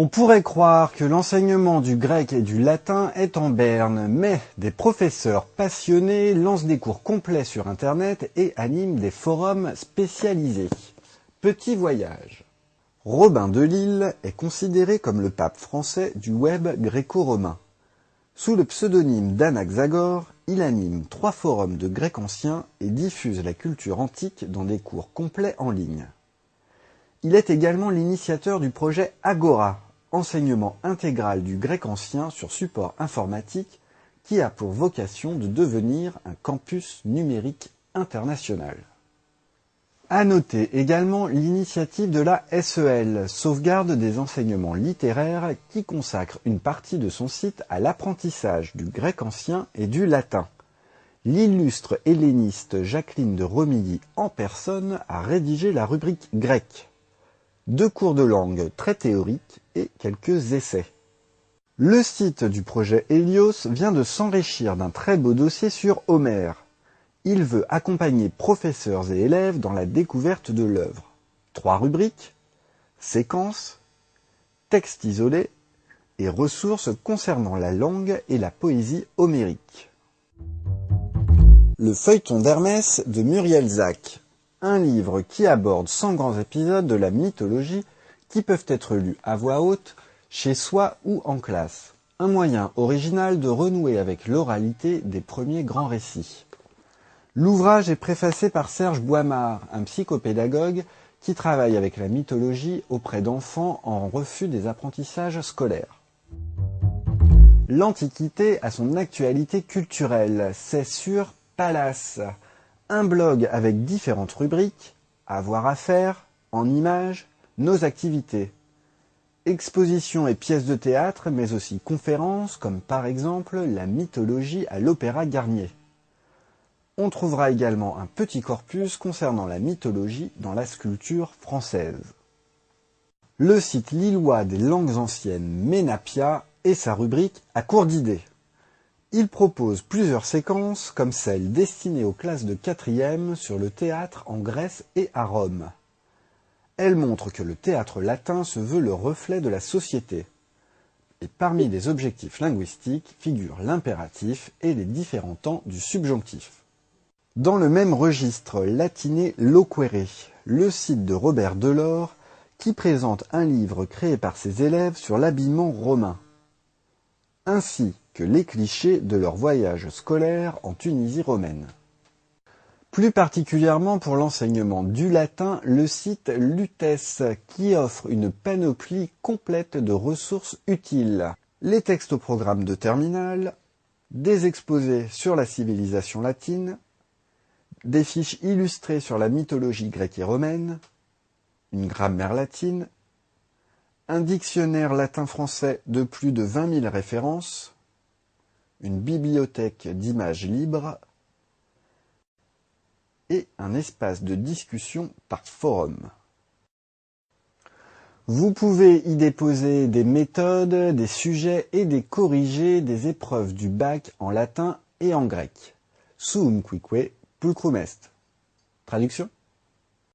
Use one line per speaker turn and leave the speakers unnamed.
On pourrait croire que l'enseignement du grec et du latin est en berne, mais des professeurs passionnés lancent des cours complets sur Internet et animent des forums spécialisés. Petit voyage. Robin de Lille est considéré comme le pape français du web gréco-romain. Sous le pseudonyme d'Anaxagore, il anime 3 forums de grec ancien et diffuse la culture antique dans des cours complets en ligne. Il est également l'initiateur du projet Agora, enseignement intégral du grec ancien sur support informatique qui a pour vocation de devenir un campus numérique international. À noter également l'initiative de la SEL, Sauvegarde des enseignements littéraires, qui consacre une partie de son site à l'apprentissage du grec ancien et du latin. L'illustre helléniste Jacqueline de Romilly en personne a rédigé la rubrique grec. 2 cours de langue très théoriques et quelques essais. Le site du projet Hélios vient de s'enrichir d'un très beau dossier sur Homère. Il veut accompagner professeurs et élèves dans la découverte de l'œuvre. 3 rubriques, séquences, textes isolés et ressources concernant la langue et la poésie homérique. Le feuilleton d'Hermès de Muriel Zac. Un livre qui aborde 100 grands épisodes de la mythologie qui peuvent être lus à voix haute, chez soi ou en classe. Un moyen original de renouer avec l'oralité des premiers grands récits. L'ouvrage est préfacé par Serge Boimard, un psychopédagogue qui travaille avec la mythologie auprès d'enfants en refus des apprentissages scolaires. L'Antiquité a son actualité culturelle, c'est sur Pallas, un blog avec différentes rubriques, avoir à faire, en images, nos activités, expositions et pièces de théâtre, mais aussi conférences comme par exemple la mythologie à l'Opéra Garnier. On trouvera également un petit corpus concernant la mythologie dans la sculpture française. Le site lillois des langues anciennes Ménapia et sa rubrique à court d'idées. Il propose plusieurs séquences comme celle destinée aux classes de 4e sur le théâtre en Grèce et à Rome. Elle montre que le théâtre latin se veut le reflet de la société. Et parmi les objectifs linguistiques figurent l'impératif et les différents temps du subjonctif. Dans le même registre, Latiné Loquere, le site de Robert Delors, qui présente un livre créé par ses élèves sur l'habillement romain, ainsi que les clichés de leur voyage scolaire en Tunisie romaine. Plus particulièrement pour l'enseignement du latin, le site Lutèce, qui offre une panoplie complète de ressources utiles. Les textes au programme de terminale, des exposés sur la civilisation latine, des fiches illustrées sur la mythologie grecque et romaine, une grammaire latine, un dictionnaire latin-français de plus de 20 000 références, une bibliothèque d'images libres et un espace de discussion par forum. Vous pouvez y déposer des méthodes, des sujets et des corrigés des épreuves du bac en latin et en grec. Suum cuique pulcrum est. Traduction ?